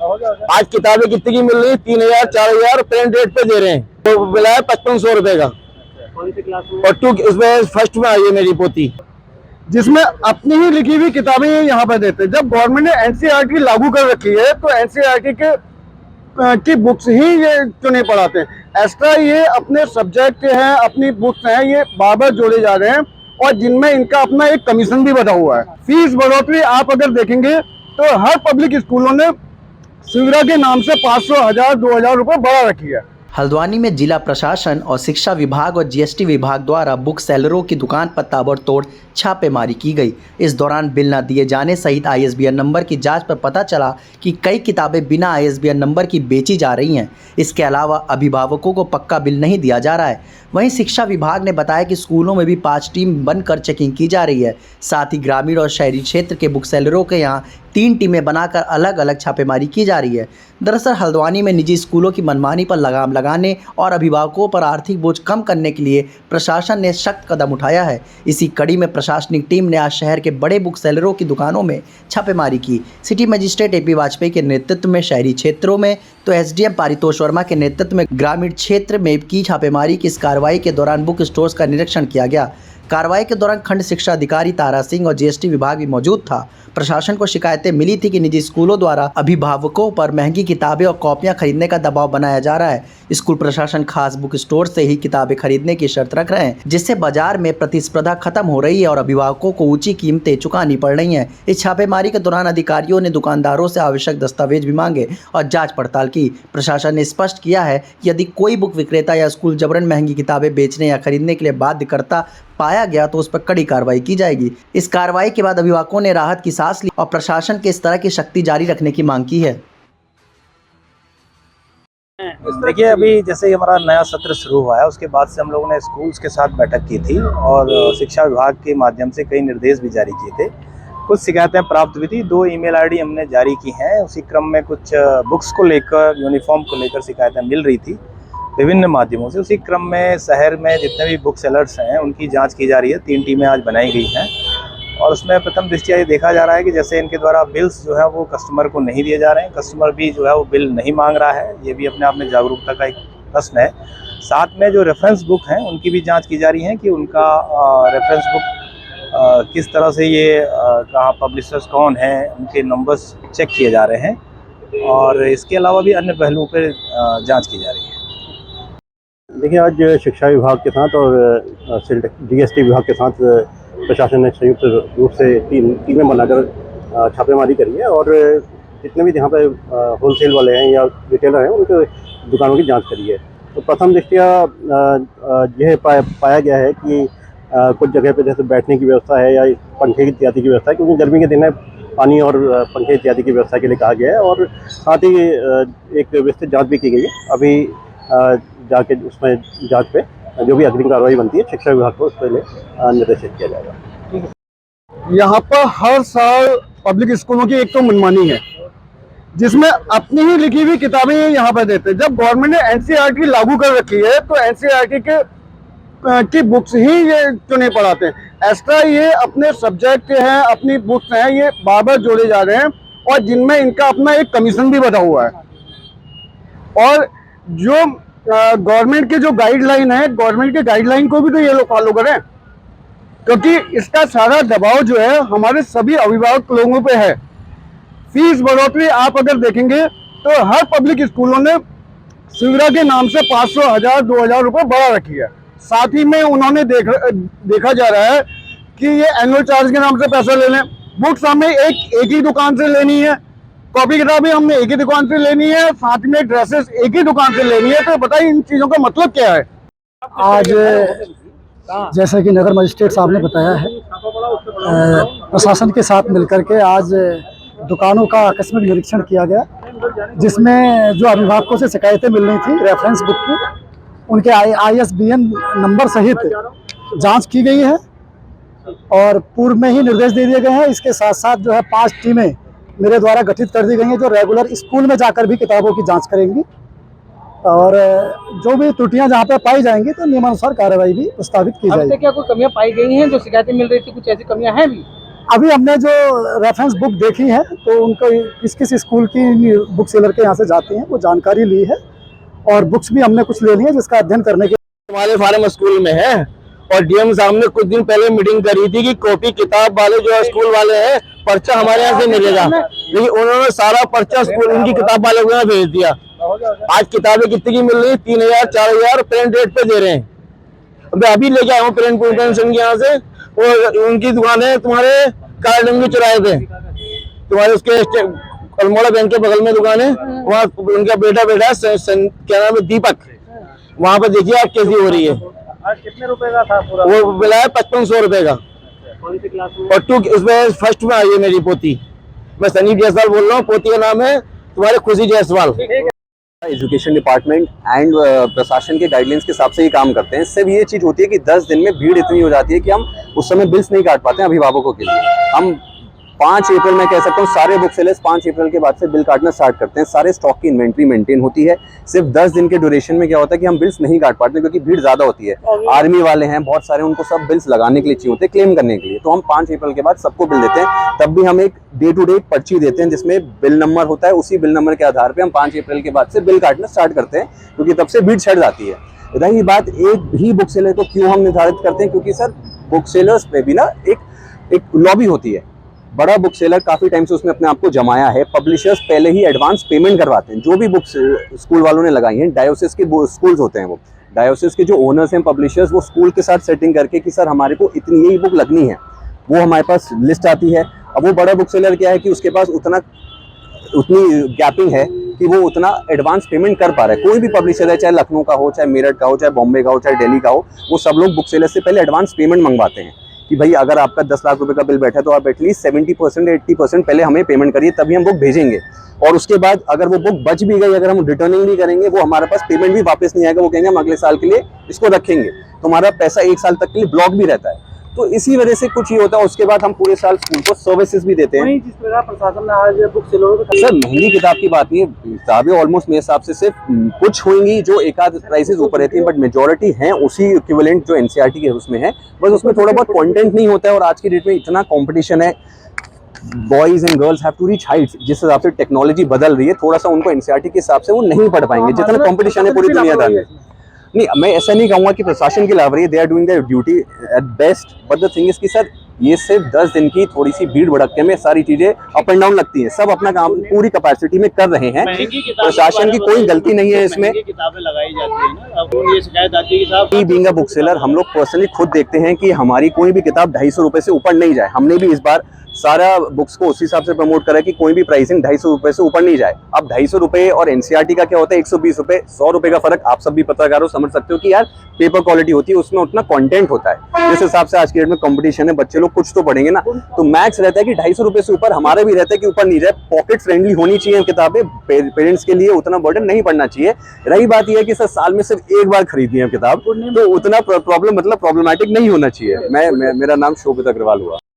आज किताबें कितने की मिल रही है? 3,000 4,000 प्रिंट रेट पे दे रहे हैं। तो मिला है 5500 रुपए का। कौन सी क्लास में? और इसमें फर्स्ट में आई है मेरी पोती, जिसमें अपनी ही लिखी हुई किताबें यहाँ पे देते हैं। जब गवर्नमेंट ने एनसीईआरटी लागू कर रखी है तो एनसीईआरटी की बुक्स ही ये क्यों नहीं पढ़ाते हैं? एक्स्ट्रा ये अपने सब्जेक्ट हैं, अपनी बुक्स हैं, ये बार बार जोड़े जा रहे हैं और जिनमें इनका अपना एक कमीशन भी बना हुआ है। फीस बढ़ोतरी आप अगर देखेंगे तो हर पब्लिक स्कूलों ने सुविधा के नाम से 500, 1000, 2000 रुपये बढ़ा रखी है। हल्द्वानी में जिला प्रशासन और शिक्षा विभाग और जीएसटी विभाग द्वारा बुक सेलरों की दुकान पर ताबड़तोड़ छापेमारी की गई। इस दौरान बिल न दिए जाने सहित आईएसबीएन नंबर की जांच पर पता चला कि कई किताबें बिना आईएसबीएन नंबर की बेची जा रही हैं। इसके अलावा अभिभावकों को पक्का बिल नहीं दिया जा रहा है। वहीं शिक्षा विभाग ने बताया कि स्कूलों में भी 5 टीम बनकर चेकिंग की जा रही है। साथ ही ग्रामीण और शहरी क्षेत्र के बुक सेलरों के यहाँ 3 टीमें बनाकर अलग अलग छापेमारी की जा रही है। दरअसल हल्द्वानी में निजी स्कूलों की मनमानी पर लगाम लगाने और अभिभावकों पर आर्थिक बोझ कम करने के लिए प्रशासन ने सख्त कदम उठाया है। इसी कड़ी में प्रशासनिक टीम ने आज शहर के बड़े बुक सेलरों की दुकानों में छापेमारी की। सिटी मजिस्ट्रेट एपी वाजपेयी के नेतृत्व में शहरी क्षेत्रों में तो एसडीएम पारितोष वर्मा के नेतृत्व में ग्रामीण क्षेत्र में की छापेमारी की। इस कार्रवाई के दौरान बुक स्टोर्स का निरीक्षण किया गया। कार्रवाई के दौरान खंड शिक्षा अधिकारी तारा सिंह और जीएसटी विभाग भी मौजूद था। प्रशासन को शिकायतें मिली थी कि निजी स्कूलों द्वारा अभिभावकों पर महंगी किताबें और कॉपियां खरीदने का दबाव बनाया जा रहा है। स्कूल प्रशासन खास बुक स्टोर से ही किताबें खरीदने की शर्त रख रहे हैं, जिससे बाजार में प्रतिस्पर्धा खत्म हो रही है और अभिभावकों को ऊंची कीमतें चुकानी पड़ रही हैं। इस छापेमारी के दौरान अधिकारियों ने दुकानदारों से आवश्यक दस्तावेज भी मांगे और जाँच पड़ताल की। प्रशासन ने स्पष्ट किया है कि यदि कोई बुक विक्रेता या स्कूल जबरन महंगी किताबें बेचने या खरीदने के लिए बाध्य करता पाया गया तो उस पर कड़ी कार्रवाई की जाएगी। इस कार्रवाई के बाद अभिभावकों ने राहत की सांस ली और प्रशासन के इस तरह की सख्ती जारी रखने की मांग की है। देखिए, अभी जैसे ही हमारा नया सत्र शुरू हुआ है उसके बाद से हम लोगों ने स्कूल्स के साथ बैठक की थी और शिक्षा विभाग के माध्यम से कई निर्देश भी जारी किए थे। कुछ शिकायतें प्राप्त हुई थी, 2 ईमेल आईडी हमने जारी की हैं। उसी क्रम में कुछ बुक्स को लेकर, यूनिफॉर्म को लेकर शिकायतें मिल रही थी विभिन्न माध्यमों से। उसी क्रम में शहर में जितने भी बुक सेलर्स हैं उनकी जांच की जा रही है। 3 टीमें आज बनाई गई हैं और उसमें प्रथम दृष्टया ये देखा जा रहा है कि जैसे इनके द्वारा बिल्स जो है वो कस्टमर को नहीं दिए जा रहे हैं, कस्टमर भी जो है वो बिल नहीं मांग रहा है। ये भी अपने आप में जागरूकता का एक प्रश्न है। साथ में जो रेफरेंस बुक हैं उनकी भी जाँच की जा रही है कि उनका रेफरेंस बुक किस तरह से ये कहाँ पब्लिशर्स कौन हैं, उनके नंबर्स चेक किए जा रहे हैं और इसके अलावा भी अन्य पहलुओं पर जाँच की जा रही है। देखिए, आज शिक्षा विभाग के साथ और जीएसटी विभाग के साथ प्रशासन ने संयुक्त रूप से टीमें बनाकर छापेमारी करी है और जितने भी यहाँ पे होलसेल वाले हैं या रिटेलर हैं उनके दुकानों की जांच करी है। तो प्रथम दृष्टया यह पाया गया है कि कुछ जगह पे जैसे बैठने की व्यवस्था है या पंखे इत्यादि की व्यवस्था है, क्योंकि गर्मी के दिन है, पानी और पंखे इत्यादि की व्यवस्था के लिए कहा गया है और साथ ही एक विस्तृत जाँच भी की गई है। अभी जाके उसमें जांच पे जो भी अग्रिम कार्रवाई बनती है शिक्षा विभाग को उस पर निर्देशित किया जाएगा। यहाँ पर हर साल पब्लिक स्कूलों की एक तो मनमानी है, जिसमें अपनी ही लिखी हुई किताबें यहाँ पर देते हैं। जब गवर्नमेंट ने एनसीईआरटी लागू कर रखी है तो एनसीईआरटी की बुक्स ही ये क्यों नहीं पढ़ाते हैं? एक्स्ट्रा ये अपने सब्जेक्ट हैं, अपनी बुक्स हैं, ये बार बार जोड़े जा रहे हैं और जिनमें इनका अपना एक कमीशन भी बना हुआ है। और जो गवर्नमेंट की जो गाइडलाइन है, गवर्नमेंट के गाइडलाइन को भी तो ये लोग फॉलो करें, क्योंकि इसका सारा दबाव जो है हमारे सभी अभिभावक लोगों पे है। फीस बढ़ोतरी आप अगर देखेंगे तो हर पब्लिक स्कूलों ने सुविधा के नाम से 500, 1000, 2000 रुपये बढ़ा रखी है। साथ ही में उन्होंने देखा जा रहा है कि ये एनुअल चार्ज के नाम से पैसा ले लें। बुक्स हमें एक ही दुकान से लेनी है, कॉपी किताबें हमने एक ही दुकान से लेनी है, साथ में ड्रेसेस एक ही दुकान से लेनी है। तो बताइए इन चीज़ों का मतलब क्या है? आज जैसा कि नगर मजिस्ट्रेट साहब ने बताया है, प्रशासन के साथ मिलकर के आज दुकानों का आकस्मिक निरीक्षण किया गया, जिसमें जो अभिभावकों से शिकायतें मिल रही थी रेफरेंस बुक की, उनके आईएसबीएन नंबर सहित जांच की गई है और पूर्व में ही निर्देश दे दिए गए हैं। इसके साथ साथ जो है 5 टीमें मेरे द्वारा गठित कर दी गई हैं जो रेगुलर स्कूल में जाकर भी किताबों की जांच करेंगी और जो भी त्रुटियां जहां पर पाई जाएंगी तो नियमानुसार कार्रवाई भी प्रस्तावित की जाएगी। क्या कोई कमियां पाई गई हैं जो शिकायतें मिल रही थी? कुछ ऐसी कमियां हैं भी? अभी हमने जो रेफरेंस बुक देखी है तो उनको किस किस स्कूल की बुक सेलर के यहाँ से जाती हैं वो जानकारी ली है, और बुक्स भी हमने कुछ ले ली है जिसका अध्ययन करने के। हमारे फार्म स्कूल में है और डीएम साहब ने कुछ दिन पहले मीटिंग करी थी कि कॉपी किताब वाले जो स्कूल वाले हैं पर्चा हमारे यहाँ से मिलेगा, लेकिन उन्होंने सारा पर्चा स्कूल उनकी किताब वाले को भेज दिया। आज किताबें कितनी की मिल रही है? 3000 4000 प्रिंट रेट पे दे रहे हैं। अभी लेके आया हूँ प्रिंट पेंशन के यहाँ से, और उनकी दुकान है तुम्हारे कालडंगी चौराहे पे, तुम्हारे उसके अल्मोड़ा बैंक के बगल में दुकान है, वहाँ उनका बेटा क्या नाम है दीपक, वहाँ पे देखिए आप कैसी हो रही है। आज कितने रुपए का था पूरा? वो मिला है 5500 रुपए का। कौन सी क्लास में? और इसमें फर्स्ट में आई है मेरी पोती। मैं सनी जायसवाल बोल रहा हूँ, पोती का नाम है तुम्हारे खुशी जायसवाल। एजुकेशन डिपार्टमेंट एंड प्रशासन के गाइडलाइंस के हिसाब से ही काम करते हैं। सिर्फ ये चीज़ होती है कि 10 दिन में भीड़ इतनी हो जाती है कि हम उस समय बिल्स नहीं काट पाते हैं अभिभावकों के लिए। हम 5 अप्रैल में कह सकता हूँ सारे बुक सेलर्स 5 अप्रैल के बाद से बिल काटना स्टार्ट करते हैं। सारे स्टॉक की इन्वेंट्री मेंटेन होती है। सिर्फ 10 दिन के ड्यूरेशन में क्या होता है कि हम बिल्स नहीं काट पाते क्योंकि भीड़ ज़्यादा होती है। आर्मी वाले हैं बहुत सारे, उनको सब बिल्स लगाने के लिए चाहिए होते हैं, क्लेम करने के लिए। तो हम 5 अप्रैल के बाद सबको बिल देते हैं। तब भी हम एक डे टू डे पर्ची देते हैं जिसमें बिल नंबर होता है। उसी बिल नंबर के आधार पर हम 5 अप्रैल के बाद से बिल काटना स्टार्ट करते हैं क्योंकि तब से भीड़ छट जाती है। रही बात एक ही बुक सेलर को क्यों हम निर्धारित करते हैं, क्योंकि सर बुक सेलर्स पे भी ना एक लॉबी होती है। बड़ा बुक सेलर काफ़ी टाइम से उसने अपने आप को जमाया है। पब्लिशर्स पहले ही एडवांस पेमेंट करवाते हैं। जो भी बुक्स स्कूल वालों ने लगाई हैं, डायोसिस के स्कूल्स होते हैं, वो डायोसिस के जो ओनर्स हैं पब्लिशर्स, वो स्कूल के साथ सेटिंग करके कि सर हमारे को इतनी यही बुक लगनी है, वो हमारे पास लिस्ट आती है। अब वो बड़ा बुक सेलर क्या है कि उसके पास उतनी गैपिंग है कि वो उतना एडवांस पेमेंट कर पा रहा है। कोई भी पब्लिशर है, चाहे लखनऊ का हो, चाहे मेरठ का हो, चाहे बॉम्बे का हो, चाहे दिल्ली का हो, वो सब लोग बुक सेलर से पहले एडवांस पेमेंट मंगवाते हैं कि भाई अगर आपका 10 लाख रुपए का बिल बैठा है तो आप एटलीस्ट 70% या 80% पहले हमें पेमेंट करिए, तभी हम बुक भेजेंगे। और उसके बाद अगर वो बुक बच भी गई, अगर हम रिटर्निंग नहीं करेंगे, वो हमारे पास पेमेंट भी वापस नहीं आएगा। वो कहेंगे हम अगले साल के लिए इसको रखेंगे, तो हमारा पैसा 1 साल तक के लिए ब्लॉक भी रहता है। तो इसी वजह से कुछ ही होता है। उसके बाद हम पूरे साल स्कूल को सर्विसेज भी देते हैं। जिस प्रकार प्रशासन ने आज बुक सेलरों को सर महंगी किताब की बात नहीं है, किताबें ऑलमोस्ट मेरे हिसाब से सिर्फ कुछ होंगी जो एक आध प्राइसेस ऊपर रहती हैं, बट मेजॉरिटी हैं उसी इक्विवेलेंट जो एनसीईआरटी के उसमें है। बस उसमें थोड़ा बहुत कंटेंट नहीं होता है। और आज की डेट में इतना कंपटीशन है, boys and girls have to reach heights. जिस हिसाब से टेक्नोलॉजी बदल रही है, थोड़ा सा उनको एनसीईआरटी के हिसाब से वो नहीं पढ़ पाएंगे जितना कंपटीशन है पूरी दुनियादार में। नहीं, मैं ऐसा नहीं कहूँगा कि प्रशासन की लापरवाही, they are doing their duty at best, but the thing is कि सर ये सिर्फ 10 दिन की थोड़ी सी भीड़ भड़के में सारी चीजें अप एंड डाउन लगती हैं। सब अपना काम पूरी कैपेसिटी में कर रहे हैं। प्रशासन की कोई गलती नहीं है इसमें। किताबें लगाई जाती है ना, अब ये शिकायत आती है कि साहब बीइंग अ बुक सेलर हम लोग पर्सनली खुद देखते हैं कि हमारी कोई भी किताब 250 रुपए से ऊपर नहीं जाए। हमने भी इस बार सारा बुक्स को उसी हिसाब से प्रमोट करा कि कोई भी प्राइसिंग 250 रुपए से ऊपर नहीं जाए। अब 250 रुपए और एनसीईआरटी का क्या होता है 120 रुपए, 100 रुपए का फर्क आप सब भी पत्रकार हो, समझ सकते हो कि यार पेपर क्वालिटी होती है, उसमें उतना कंटेंट होता है। जिस हिसाब से आज की डेट में कंपटीशन है, बच्चे लोग कुछ तो पढ़ेंगे ना, तो मैक्स रहता है कि 250 रुपए से ऊपर। हमारा भी रहता है कि ऊपर नहीं जाए। पॉकेट फ्रेंडली होनी चाहिए किताबें, पेरेंट्स के लिए उतना बर्डन नहीं पड़ना चाहिए। रही बात यह है कि सर साल में सिर्फ एक बार खरीदनी है किताब, तो उतना प्रॉब्लमेटिक नहीं होना चाहिए। मेरा नाम शोभित अग्रवाल हुआ।